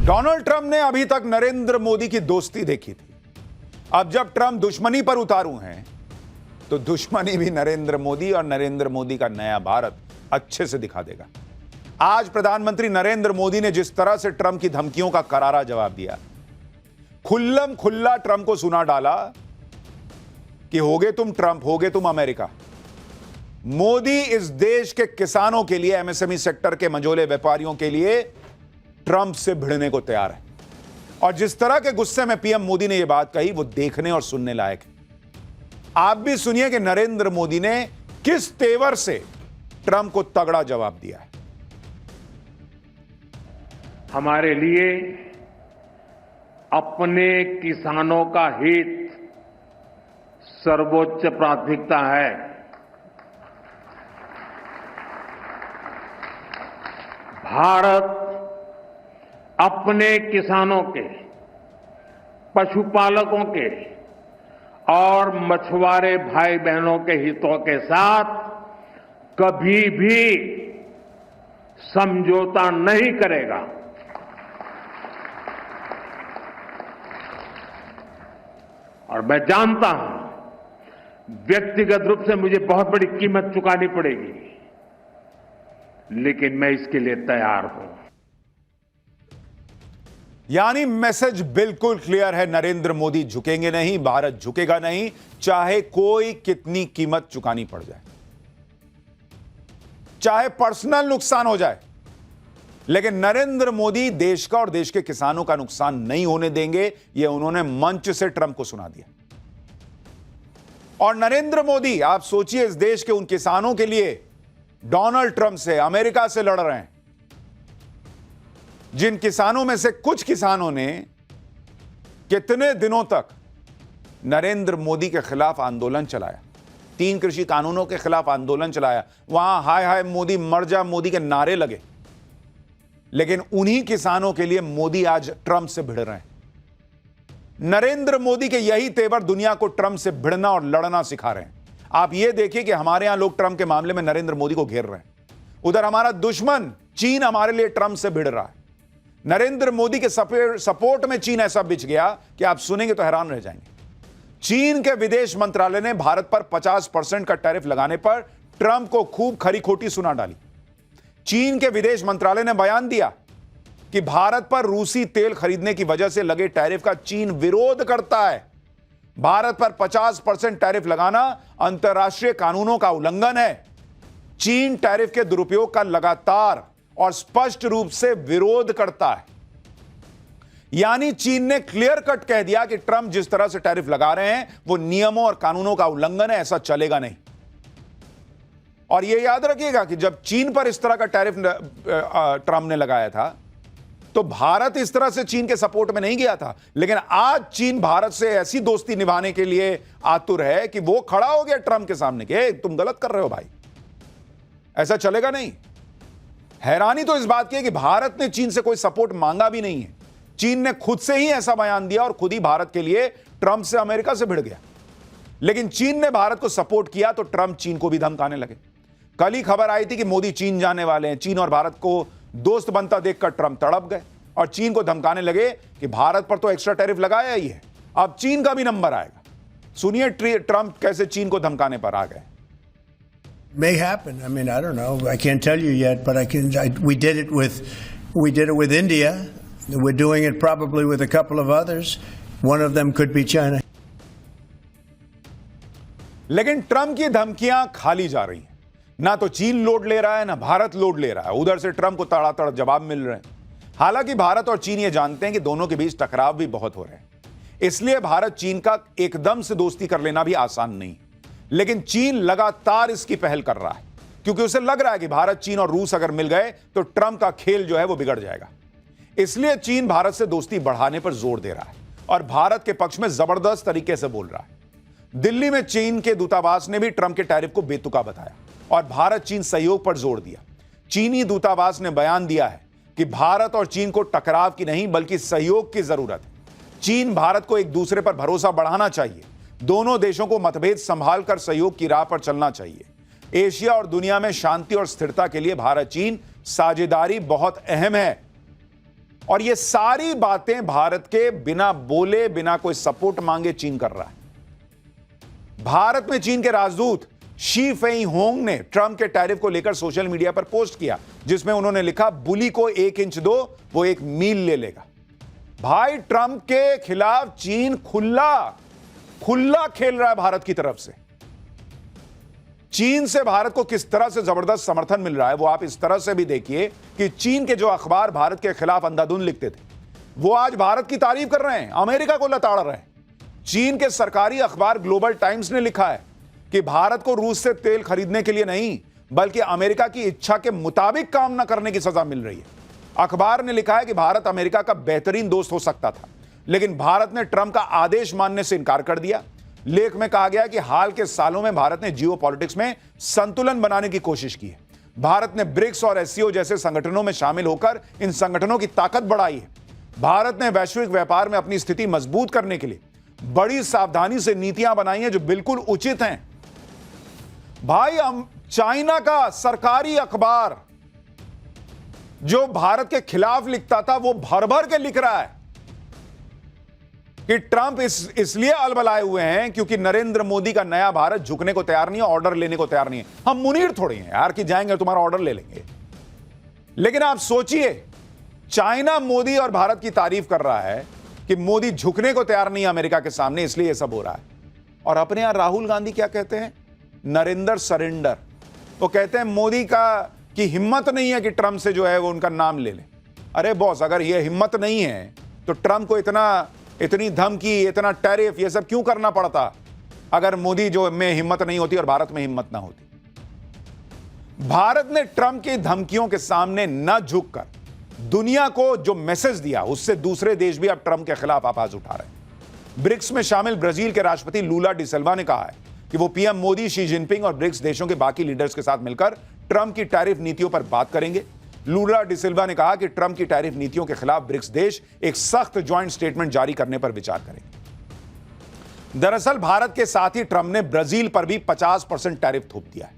Donald Trump ने अभी तक नरेंद्र मोदी की दोस्ती देखी थी। अब जब ट्रंप दुश्मनी पर उतारू हैं, तो दुश्मनी भी नरेंद्र मोदी और नरेंद्र मोदी का नया भारत अच्छे से दिखा देगा। आज प्रधानमंत्री नरेंद्र मोदी ने जिस तरह से ट्रंप की धमकियों का करारा जवाब दिया, खुल्लम खुल्ला ट्रंप को सुना डाला कि होगे तुम ट्रंप, होगे तुम अमेरिका। मोदी इस देश के किसानों के लिए, एमएसएमई सेक्टर के मंझोले व्यापारियों के लिए ट्रंप से भिड़ने को तैयार है। और जिस तरह के गुस्से में पीएम मोदी ने यह बात कही, वो देखने और सुनने लायक है। आप भी सुनिए कि नरेंद्र मोदी ने किस तेवर से ट्रंप को तगड़ा जवाब दिया है। हमारे लिए अपने किसानों का हित सर्वोच्च प्राथमिकता है। भारत अपने किसानों के, पशुपालकों के और मछुआरे भाई बहनों के हितों के साथ कभी भी समझौता नहीं करेगा। और मैं जानता हूं व्यक्तिगत रूप से मुझे बहुत बड़ी कीमत चुकानी पड़ेगी, लेकिन मैं इसके लिए तैयार हूं। यानी मैसेज बिल्कुल क्लियर है, नरेंद्र मोदी झुकेंगे नहीं, भारत झुकेगा नहीं, चाहे कोई कितनी कीमत चुकानी पड़ जाए, चाहे पर्सनल नुकसान हो जाए, लेकिन नरेंद्र मोदी देश का और देश के किसानों का नुकसान नहीं होने देंगे। यह उन्होंने मंच से ट्रंप को सुना दिया। और नरेंद्र मोदी, आप सोचिए, इस देश के उन किसानों के लिए डोनाल्ड ट्रंप से, अमेरिका से लड़ रहे हैं, जिन किसानों में से कुछ किसानों ने कितने दिनों तक नरेंद्र मोदी के खिलाफ आंदोलन चलाया, 3 कृषि कानूनों के खिलाफ आंदोलन चलाया, वहां हाय हाय मोदी मर जा मोदी के नारे लगे, लेकिन उन्हीं किसानों के लिए मोदी आज ट्रंप से भिड़ रहे हैं। नरेंद्र मोदी के यही तेवर दुनिया को ट्रंप से भिड़ना और लड़ना सिखा रहे हैं। आप यह देखिए कि हमारे यहां लोग ट्रंप के मामले में नरेंद्र मोदी को घेर रहे हैं, उधर हमारा दुश्मन चीन हमारे लिए ट्रंप से भिड़ रहा है। नरेंद्र मोदी के सपोर्ट में चीन ऐसा बिछ गया कि आप सुनेंगे तो हैरान रह जाएंगे। चीन के विदेश मंत्रालय ने भारत पर 50% का टैरिफ लगाने पर ट्रंप को खूब खरी खोटी सुना डाली। चीन के विदेश मंत्रालय ने बयान दिया कि भारत पर रूसी तेल खरीदने की वजह से लगे टैरिफ का चीन विरोध करता है। भारत पर 50% टैरिफ लगाना अंतर्राष्ट्रीय कानूनों का उल्लंघन है। चीन टैरिफ के दुरुपयोग का लगातार और स्पष्ट रूप से विरोध करता है। यानी चीन ने क्लियर कट कह दिया कि ट्रंप जिस तरह से टैरिफ लगा रहे हैं वो नियमों और कानूनों का उल्लंघन है, ऐसा चलेगा नहीं। और यह याद रखिएगा कि जब चीन पर इस तरह का टैरिफ ट्रंप ने लगाया था, तो भारत इस तरह से चीन के सपोर्ट में नहीं गया था। लेकिन आज चीन भारत से ऐसी दोस्ती निभाने के लिए आतुर है कि वो खड़ा हो गया ट्रंप के सामने कि तुम गलत कर रहे हो भाई, ऐसा चलेगा नहीं। हैरानी तो इस बात की है कि भारत ने चीन से कोई सपोर्ट मांगा भी नहीं है। चीन ने खुद से ही ऐसा बयान दिया और खुद ही भारत के लिए ट्रंप से, अमेरिका से भिड़ गया। लेकिन चीन ने भारत को सपोर्ट किया तो ट्रंप चीन को भी धमकाने लगे। कल ही खबर आई थी कि मोदी चीन जाने वाले हैं। चीन और भारत को दोस्त बनता देखकर ट्रंप तड़प गए और चीन को धमकाने लगे कि भारत पर तो एक्स्ट्रा टैरिफ लगाया ही है, अब चीन का भी नंबर आएगा। सुनिए ट्रंप कैसे चीन को धमकाने पर आ गए। May happen. I mean, I don't know. I can't tell you yet, but we did it with India. We're doing it probably with a couple of others. One of them could be China. लेकिन Trump की धमकियां खाली जा रही हैं। ना तो चीन लोड ले रहा है, ना भारत लोड ले रहा है। उधर से ट्रंप को तड़ातड़ जवाब मिल रहे हैं। हालांकि भारत और चीन ये जानते हैं कि दोनों के बीच टकराव भी बहुत हो रहे हैं, इसलिए भारत चीन का एकदम से दोस्ती कर लेना भी आसान नहीं। लेकिन चीन लगातार इसकी पहल कर रहा है, क्योंकि उसे लग रहा है कि भारत, चीन और रूस अगर मिल गए तो ट्रंप का खेल जो है वो बिगड़ जाएगा। इसलिए चीन भारत से दोस्ती बढ़ाने पर जोर दे रहा है और भारत के पक्ष में जबरदस्त तरीके से बोल रहा है। दिल्ली में चीन के दूतावास ने भी ट्रंप के टैरिफ को बेतुका बताया और भारत चीन सहयोग पर जोर दिया। चीनी दूतावास ने बयान दिया है कि भारत और चीन को टकराव की नहीं बल्कि सहयोग की जरूरत है। चीन भारत को एक दूसरे पर भरोसा बढ़ाना चाहिए। दोनों देशों को मतभेद संभालकर सहयोग की राह पर चलना चाहिए। एशिया और दुनिया में शांति और स्थिरता के लिए भारत चीन साझेदारी बहुत अहम है। और ये सारी बातें भारत के बिना बोले, बिना कोई सपोर्ट मांगे चीन कर रहा है। भारत में चीन के राजदूत शी फेई होंग ने ट्रंप के टैरिफ को लेकर सोशल मीडिया पर पोस्ट किया, जिसमें उन्होंने लिखा, बुली को 1 इंच दो, वो 1 मील ले लेगा। भाई, ट्रंप के खिलाफ चीन खुला खेल रहा है भारत की तरफ से। चीन से भारत को किस तरह से जबरदस्त समर्थन मिल रहा है, वो आप इस तरह से भी देखिए कि चीन के जो अखबार भारत के खिलाफ अंधाधुंध लिखते थे, वो आज भारत की तारीफ कर रहे हैं, अमेरिका को लताड़ रहे हैं। चीन के सरकारी अखबार ग्लोबल टाइम्स ने लिखा है कि भारत को रूस से तेल खरीदने के लिए नहीं, बल्कि अमेरिका की इच्छा के मुताबिक काम न करने की सजा मिल रही है। अखबार ने लिखा है कि भारत अमेरिका का बेहतरीन दोस्त हो सकता था, लेकिन भारत ने ट्रंप का आदेश मानने से इनकार कर दिया। लेख में कहा गया कि हाल के सालों में भारत ने जियोपॉलिटिक्स में संतुलन बनाने की कोशिश की है। भारत ने ब्रिक्स और एससीओ जैसे संगठनों में शामिल होकर इन संगठनों की ताकत बढ़ाई है। भारत ने वैश्विक व्यापार में अपनी स्थिति मजबूत करने के लिए बड़ी सावधानी से नीतियां बनाई हैं, जो बिल्कुल उचित हैं। भाई, चाइना का सरकारी अखबार जो भारत के खिलाफ लिखता था, वो भर भर के लिख रहा है कि ट्रंप इसलिए अलबलाए हुए हैं क्योंकि नरेंद्र मोदी का नया भारत झुकने को तैयार नहीं है, ऑर्डर लेने को तैयार नहीं है। हम मुनीर थोड़ी हैं यार कि जाएंगे तुम्हारा ऑर्डर ले लेंगे। लेकिन आप सोचिए, चाइना मोदी और भारत की तारीफ कर रहा है कि मोदी झुकने को तैयार नहीं है अमेरिका के सामने, इसलिए यह सब हो रहा है। और अपने यहां राहुल गांधी क्या कहते हैं? नरेंद्र सरेंडर। वो कहते हैं मोदी की हिम्मत नहीं है कि ट्रंप से जो है वो उनका नाम ले लें। अरे बॉस, अगर ये हिम्मत नहीं है तो ट्रंप को इतनी धमकी, इतना टैरिफ, ये सब क्यों करना पड़ता, अगर मोदी जो में हिम्मत नहीं होती और भारत में हिम्मत ना होती। भारत ने ट्रंप की धमकियों के सामने न झुककर दुनिया को जो मैसेज दिया, उससे दूसरे देश भी अब ट्रंप के खिलाफ आवाज उठा रहे हैं। ब्रिक्स में शामिल ब्राजील के राष्ट्रपति लूला डी सिल्वा ने कहा है कि वो पीएम मोदी, शी जिनपिंग और ब्रिक्स देशों के बाकी लीडर्स के साथ मिलकर ट्रंप की टैरिफ नीतियों पर बात करेंगे। लूला डी सिल्वा ने कहा कि ट्रंप की टैरिफ नीतियों के खिलाफ ब्रिक्स देश एक सख्त ज्वाइंट स्टेटमेंट जारी करने पर विचार करेंगे। दरअसल भारत के साथ ही ट्रंप ने ब्राजील पर भी 50% टैरिफ थोप दिया है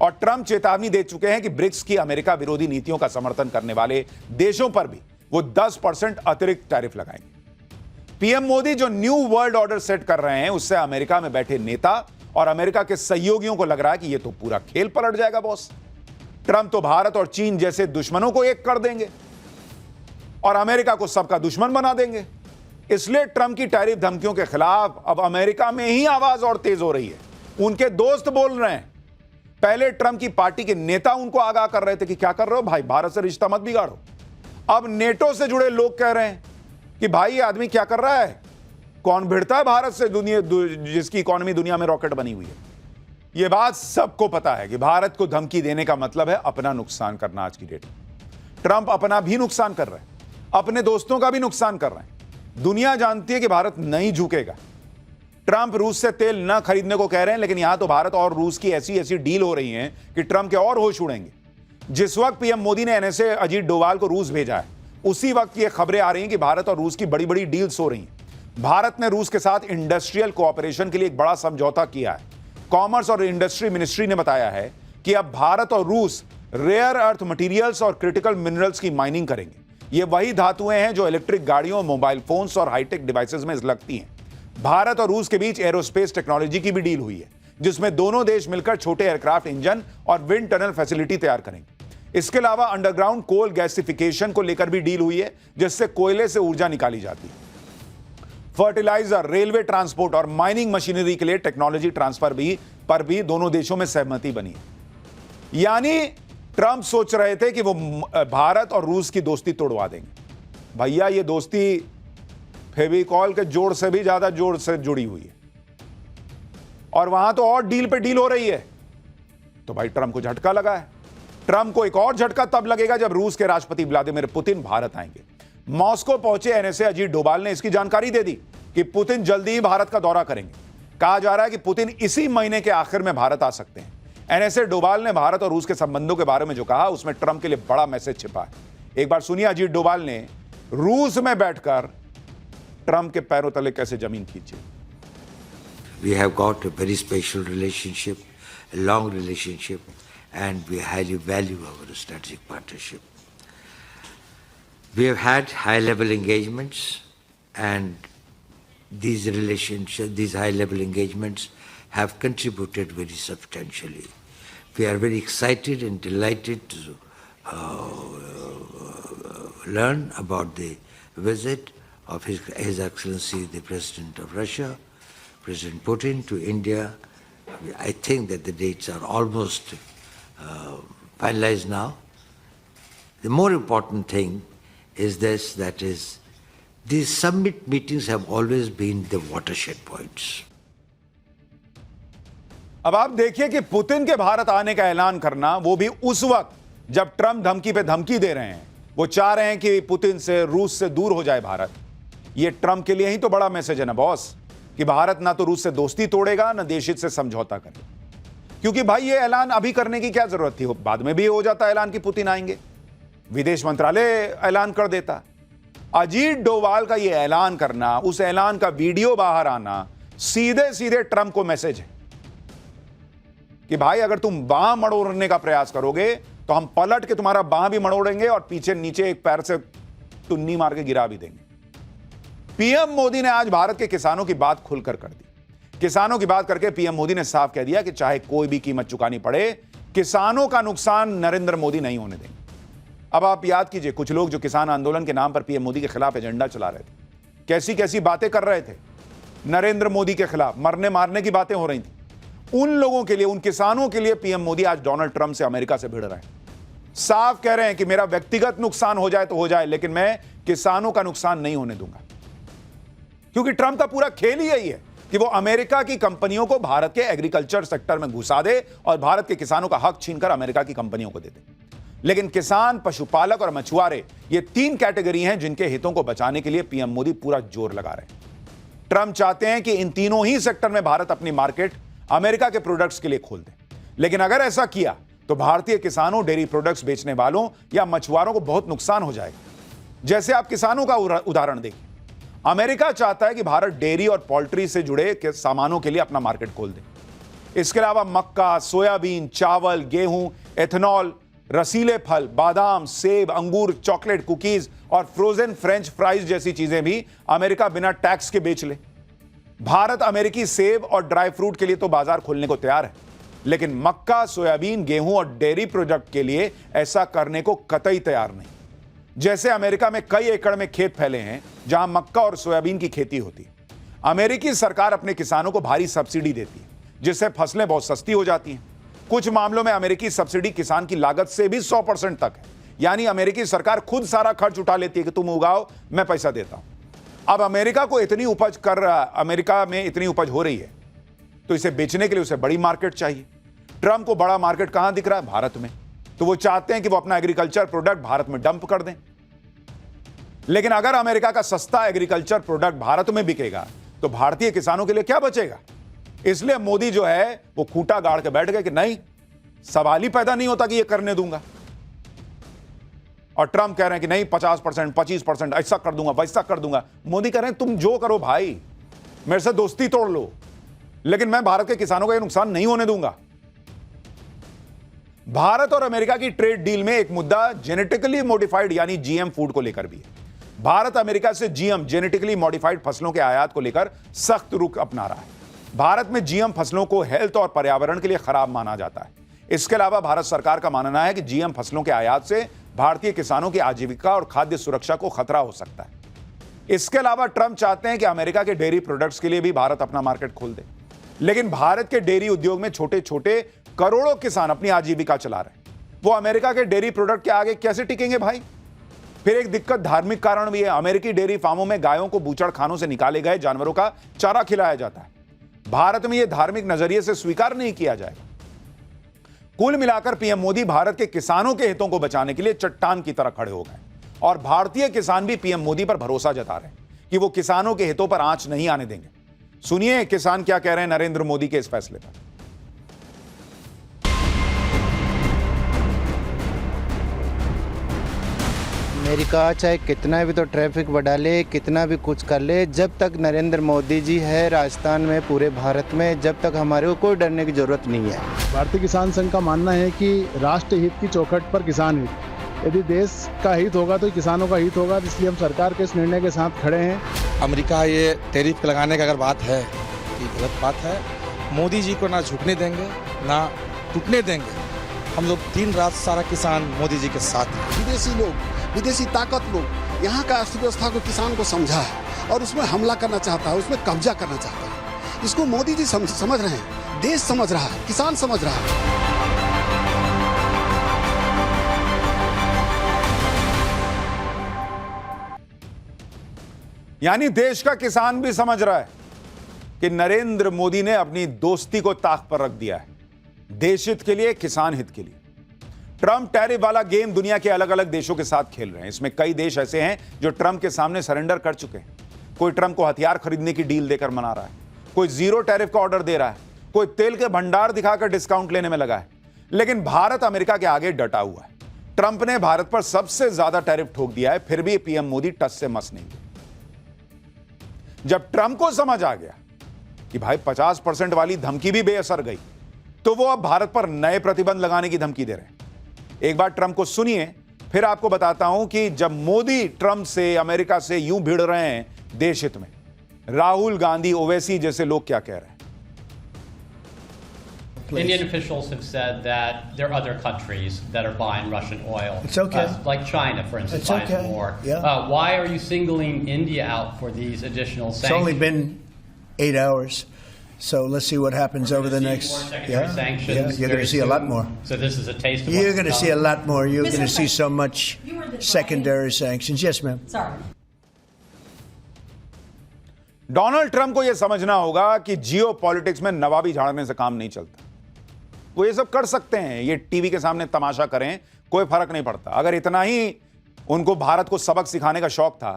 और ट्रंप चेतावनी दे चुके हैं कि ब्रिक्स की अमेरिका विरोधी नीतियों का समर्थन करने वाले देशों पर भी वो 10% अतिरिक्त टैरिफ लगाएंगे। पीएम मोदी जो न्यू वर्ल्ड ऑर्डर सेट कर रहे हैं, उससे अमेरिका में बैठे नेता और अमेरिका के सहयोगियों को लग रहा है कि ये तो पूरा खेल पलट जाएगा बॉस। ट्रंप तो भारत और चीन जैसे दुश्मनों को एक कर देंगे और अमेरिका को सबका दुश्मन बना देंगे। इसलिए ट्रंप की टैरिफ धमकियों के खिलाफ अब अमेरिका में ही आवाज और तेज हो रही है। उनके दोस्त बोल रहे हैं। पहले ट्रंप की पार्टी के नेता उनको आगाह कर रहे थे कि क्या कर रहे हो भाई, भारत से रिश्ता मत बिगाड़ो। अब नेटो से जुड़े लोग कह रहे हैं कि भाई ये आदमी क्या कर रहा है, कौन भिड़ता है भारत से, जिसकी इकोनॉमी दुनिया में रॉकेट बनी हुई है। यह बात सबको पता है कि भारत को धमकी देने का मतलब है अपना नुकसान करना। आज की डेट में ट्रंप अपना भी नुकसान कर रहे हैं, अपने दोस्तों का भी नुकसान कर रहे हैं। दुनिया जानती है कि भारत नहीं झुकेगा। ट्रंप रूस से तेल न खरीदने को कह रहे हैं, लेकिन यहां तो भारत और रूस की ऐसी डील हो रही है कि ट्रंप के और होश उड़ेंगे। जिस वक्त पीएम मोदी ने एनएसए अजीत डोभाल को रूस भेजा है, उसी वक्त ये खबरें आ रही हैं कि भारत और रूस की बड़ी बड़ी डील्स हो रही हैं। भारत ने रूस के साथ इंडस्ट्रियल कोऑपरेशन के लिए एक बड़ा समझौता किया है। कॉमर्स और इंडस्ट्री मिनिस्ट्री ने बताया है कि अब भारत और रूस रेयर अर्थ मटेरियल्स और क्रिटिकल मिनरल्स की माइनिंग करेंगे। ये वही धातुएं हैं जो इलेक्ट्रिक गाड़ियों, मोबाइल फोन्स और हाईटेक डिवाइसेस में लगती हैं। भारत और रूस के बीच एरोस्पेस टेक्नोलॉजी की भी डील हुई है, जिसमें दोनों देश मिलकर छोटे एयरक्राफ्ट इंजन और विंड टनल फैसिलिटी तैयार करेंगे। इसके अलावा अंडरग्राउंड कोल गैसिफिकेशन को लेकर भी डील हुई है, जिससे कोयले से ऊर्जा निकाली जाती है। फर्टिलाइजर, रेलवे ट्रांसपोर्ट और माइनिंग मशीनरी के लिए टेक्नोलॉजी ट्रांसफर पर भी दोनों देशों में सहमति बनी है। यानी ट्रंप सोच रहे थे कि वो भारत और रूस की दोस्ती तोड़वा देंगे। भैया, ये दोस्ती फेविकॉल के जोड़ से भी ज्यादा जोड़ से जुड़ी हुई है और वहां तो और डील पे डील हो रही है। तो भाई ट्रंप को झटका लगा है। ट्रंप को एक और झटका तब लगेगा जब रूस के राष्ट्रपति व्लादिमीर पुतिन भारत आएंगे। मॉस्को पहुंचे एनएसए अजीत डोभाल ने इसकी जानकारी दे दी कि पुतिन जल्दी ही भारत का दौरा करेंगे। कहा जा रहा है कि पुतिन इसी महीने के आखिर में भारत आ सकते हैं। एनएसए डोभाल ने भारत और रूस के संबंधों के बारे में जो कहा, उसमें ट्रंप के लिए बड़ा मैसेज छिपा है। एक बार सुनिए अजीत डोभाल ने रूस में बैठकर ट्रंप के पैरों तले कैसे जमीन खींची। We have got a very special relationship, a long relationship, and we highly value our strategic partnership. We have had high-level engagements, and these relationships, these high-level engagements have contributed very substantially. We are very excited and delighted to learn about the visit of His Excellency the President of Russia, President Putin, to India. I think that the dates are almost finalized now. The more important thing is this, that is, these summit meetings have always been the watershed points. अब आप देखिए कि Putin के भारत आने का ऐलान करना, वो भी उस वक्त जब ट्रंप धमकी पे धमकी दे रहे हैं। वो चाह रहे हैं कि पुतिन से, रूस से दूर हो जाए भारत। ये ट्रंप के लिए ही तो बड़ा मैसेज है ना बॉस, कि भारत ना तो रूस से दोस्ती तोड़ेगा, ना देश हित से समझौता करेगा। क्योंकि भाई ये ऐलान अभी करने की क्या जरूरत थी? बाद में भी हो जाता ऐलान कि पुतिन आएंगे, विदेश मंत्रालय ऐलान कर देता। अजीत डोवाल का ये ऐलान करना, उस ऐलान का वीडियो बाहर आना, सीधे सीधे ट्रंप को मैसेज है कि भाई अगर तुम बांह मड़ोड़ने का प्रयास करोगे तो हम पलट के तुम्हारा बांह भी मड़ोड़ेंगे और पीछे नीचे एक पैर से टुन्नी मार के गिरा भी देंगे। पीएम मोदी ने आज भारत के किसानों की बात खुलकर कर दी। किसानों की बात करके पीएम मोदी ने साफ कह दिया कि चाहे कोई भी कीमत चुकानी पड़े, किसानों का नुकसान नरेंद्र मोदी नहीं होने देंगे। अब आप याद कीजिए, कुछ लोग जो किसान आंदोलन के नाम पर पीएम मोदी के खिलाफ एजेंडा चला रहे थे, कैसी कैसी बातें कर रहे थे नरेंद्र मोदी के खिलाफ, मरने मारने की बातें हो रही थी। उन लोगों के लिए, उन किसानों के लिए पीएम मोदी आज डोनाल्ड ट्रंप से अमेरिका से भिड़ रहे हैं। साफ कह रहे हैं कि मेरा व्यक्तिगत नुकसान हो जाए तो हो जाए, लेकिन मैं किसानों का नुकसान नहीं होने दूंगा। क्योंकि ट्रंप का पूरा खेल ही यही है कि वो अमेरिका की कंपनियों को भारत के एग्रीकल्चर सेक्टर में घुसा दे और भारत के किसानों का हक छीनकर अमेरिका की कंपनियों को दे दे। लेकिन किसान, पशुपालक और मछुआरे, ये तीन कैटेगरी हैं जिनके हितों को बचाने के लिए पीएम मोदी पूरा जोर लगा रहे हैं। ट्रंप चाहते हैं कि इन तीनों ही सेक्टर में भारत अपनी मार्केट अमेरिका के प्रोडक्ट्स के लिए खोल दे। लेकिन अगर ऐसा किया तो भारतीय किसानों, डेयरी प्रोडक्ट्स बेचने वालों या मछुआरों को बहुत नुकसान हो जाएगा। जैसे आप किसानों का उदाहरण देखिए, अमेरिका चाहता है कि भारत डेयरी और पोल्ट्री से जुड़े सामानों के लिए अपना मार्केट खोल दे। इसके अलावा मक्का, सोयाबीन, चावल, गेहूं, एथेनॉल, रसीले फल, बादाम, सेब, अंगूर, चॉकलेट, कुकीज और फ्रोजन फ्रेंच फ्राइज जैसी चीजें भी अमेरिका बिना टैक्स के बेच ले। भारत अमेरिकी सेब और ड्राई फ्रूट के लिए तो बाजार खोलने को तैयार है, लेकिन मक्का, सोयाबीन, गेहूं और डेयरी प्रोडक्ट के लिए ऐसा करने को कतई तैयार नहीं। जैसे अमेरिका में कई एकड़ में खेत फैले हैं जहां मक्का और सोयाबीन की खेती होती है। अमेरिकी सरकार अपने किसानों को भारी सब्सिडी देती है, जिससे फसलें बहुत सस्ती हो जाती हैं। कुछ मामलों में अमेरिकी सब्सिडी किसान की लागत से भी 100% तक है, यानी अमेरिकी सरकार खुद सारा खर्च उठा लेती है कि तुम उगाओ, मैं पैसा देता हूं। अब अमेरिका में इतनी उपज हो रही है तो इसे बेचने के लिए उसे बड़ी मार्केट चाहिए। ट्रंप को बड़ा मार्केट कहां दिख रहा है? भारत में। तो वो चाहते हैं कि वो अपना एग्रीकल्चर प्रोडक्ट भारत में डंप कर दें। लेकिन अगर अमेरिका का सस्ता एग्रीकल्चर प्रोडक्ट भारत में बिकेगा तो भारतीय किसानों के लिए क्या बचेगा? इसलिए मोदी जो है वो खूंटा गाड़ के बैठ गए कि नहीं, सवाल ही पैदा नहीं होता कि ये करने दूंगा। और ट्रंप कह रहे हैं कि नहीं, 50%, 25%, ऐसा कर दूंगा, वैसा कर दूंगा। मोदी कह रहे हैं तुम जो करो भाई, मेरे से दोस्ती तोड़ लो, लेकिन मैं भारत के किसानों का ये नुकसान नहीं होने दूंगा। भारत और अमेरिका की ट्रेड डील में एक मुद्दा जेनेटिकली मॉडिफाइड यानी जीएम फूड को लेकर भी है। भारत अमेरिका से जीएम, जेनेटिकली मॉडिफाइड फसलों के आयात को लेकर सख्त रुख अपना रहा है। भारत में जीएम फसलों को हेल्थ और पर्यावरण के लिए खराब माना जाता है। इसके अलावा भारत सरकार का मानना है कि जीएम फसलों के आयात से भारतीय किसानों की आजीविका और खाद्य सुरक्षा को खतरा हो सकता है। इसके अलावा ट्रंप चाहते हैं कि अमेरिका के डेयरी प्रोडक्ट्स के लिए भी भारत अपना मार्केट खोल दे। लेकिन भारत के डेयरी उद्योग में छोटे छोटे करोड़ों किसान अपनी आजीविका चला रहे हैं। वो अमेरिका के डेयरी प्रोडक्ट के आगे कैसे टिकेंगे भाई? फिर एक दिक्कत धार्मिक कारण भी है। अमेरिकी डेयरी फार्मों में गायों को बूचड़ खानों से निकाले गए जानवरों का चारा खिलाया जाता है। भारत में यह धार्मिक नजरिए से स्वीकार नहीं किया जाएगा। कुल मिलाकर पीएम मोदी भारत के किसानों के हितों को बचाने के लिए चट्टान की तरह खड़े हो गए और भारतीय किसान भी पीएम मोदी पर भरोसा जता रहे हैं कि वो किसानों के हितों पर आंच नहीं आने देंगे। सुनिए किसान क्या कह रहे हैं नरेंद्र मोदी के इस फैसले पर। अमेरिका चाहे कितना भी तो ट्रैफिक बढ़ा ले, कितना भी कुछ कर ले, जब तक नरेंद्र मोदी जी है राजस्थान में, पूरे भारत में, जब तक हमारे को कोई डरने की जरूरत नहीं है। भारतीय किसान संघ का मानना है कि राष्ट्र हित की चौखट पर किसान हित, यदि देश का हित होगा तो किसानों का हित होगा, इसलिए हम सरकार के इस निर्णय के साथ खड़े हैं। अमेरिका ये टैरिफ लगाने का अगर बात है ये गलत बात है। मोदी जी को ना झुकने देंगे ना टूटने देंगे। हम लोग दिन रात सारा किसान मोदी जी के साथ हैं। विदेशी लोग, विदेशी ताकत लोग यहाँ का अर्थव्यवस्था को, किसान को समझा है और उसमें हमला करना चाहता है, उसमें कब्जा करना चाहता है। इसको मोदी जी समझ रहे हैं, देश समझ रहा है, किसान समझ रहा है। यानी देश का किसान भी समझ रहा है कि नरेंद्र मोदी ने अपनी दोस्ती को ताक पर रख दिया है, देश हित के लिए, किसान हित के लिए। ट्रंप टैरिफ वाला गेम दुनिया के अलग अलग देशों के साथ खेल रहे हैं। इसमें कई देश ऐसे हैं जो ट्रंप के सामने सरेंडर कर चुके हैं। कोई ट्रंप को हथियार खरीदने की डील देकर मना रहा है, कोई जीरो टैरिफ का ऑर्डर दे रहा है, कोई तेल के भंडार दिखाकर डिस्काउंट लेने में लगा है। लेकिन भारत अमेरिका के आगे डटा हुआ है। ट्रंप ने भारत पर सबसे ज्यादा टैरिफ ठोक दिया है, फिर भी पीएम मोदी टस से मस नहीं। जब ट्रंप को समझ आ गया कि भाई 50% वाली धमकी भी बेअसर गई, तो वो अब भारत पर नए प्रतिबंध लगाने की धमकी दे रहे हैं। एक बार ट्रंप को सुनिए, फिर आपको बताता हूं कि जब मोदी ट्रंप से, अमेरिका से यूं भिड़ रहे हैं देश हित में, राहुल गांधी, ओवैसी जैसे लोग क्या कह रहे हैं। Indian officials have said that there are other countries that are buying Russian oil. It's okay. Like China, for instance, It's buys okay. more. Yeah. Why are you singling India out for these additional It's sanctions? only been 8 hours, so let's see what happens over the More next. secondary sanctions You're going very to see a lot soon. more. So this is a taste of You're what's going to to see a come. lot more. You're Mr. going to see so President, much you were the secondary sanctions. Yes, ma'am. Sorry. Donald Trump को यह समझना होगा कि जियो politics में नवाबी झाड़ने से काम नहीं चलता। वो ये सब कर सकते हैं, ये टीवी के सामने तमाशा करें, कोई फर्क नहीं पड़ता। अगर इतना ही उनको भारत को सबक सिखाने का शौक था,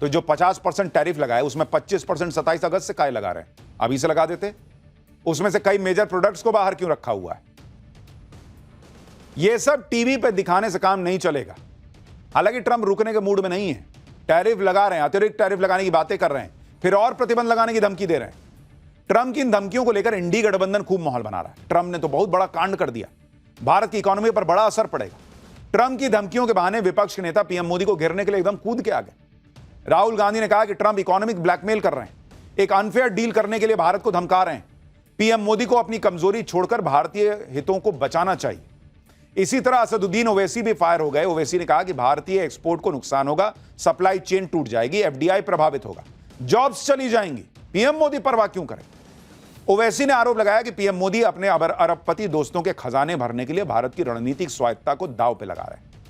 तो जो 50% टैरिफ लगाए उसमें 25% 27 अगस्त से काहे लगा रहे हैं? अभी से लगा देते। उसमें से कई मेजर प्रोडक्ट्स को बाहर क्यों रखा हुआ है? यह सब टीवी पे दिखाने से काम नहीं चलेगा। हालांकि ट्रंप रुकने के मूड में नहीं है, टैरिफ लगा रहे हैं, अतिरिक्त टैरिफ लगाने की बातें कर रहे हैं, फिर और प्रतिबंध लगाने की धमकी दे रहे हैं। ट्रंप की इन धमकियों को लेकर इंडी गठबंधन खूब माहौल बना रहा है। ट्रंप ने तो बहुत बड़ा कांड कर दिया, भारत की इकोनॉमी पर बड़ा असर पड़ेगा। ट्रंप की धमकियों के बहाने विपक्ष के नेता पीएम मोदी को घेरने के लिए एकदम कूद के आ गए। राहुल गांधी ने कहा कि ट्रंप इकोनॉमिक ब्लैकमेल कर रहे हैं, एक अनफेयर डील करने के लिए भारत को धमका रहे हैं। पीएम मोदी को अपनी कमजोरी छोड़कर भारतीय हितों को बचाना चाहिए। इसी तरह असदुद्दीन ओवैसी भी फायर हो गए। ओवैसी ने कहा कि भारतीय एक्सपोर्ट को नुकसान होगा, सप्लाई चेन टूट जाएगी, एफडीआई प्रभावित होगा, जॉब्स चली जाएंगी। पीएम मोदी परवाह क्यों करें? ओवैसी ने आरोप लगाया कि पीएम मोदी अपने अरबपति दोस्तों के खजाने भरने के लिए भारत की रणनीतिक स्वायत्तता को दांव पे लगा रहे हैं।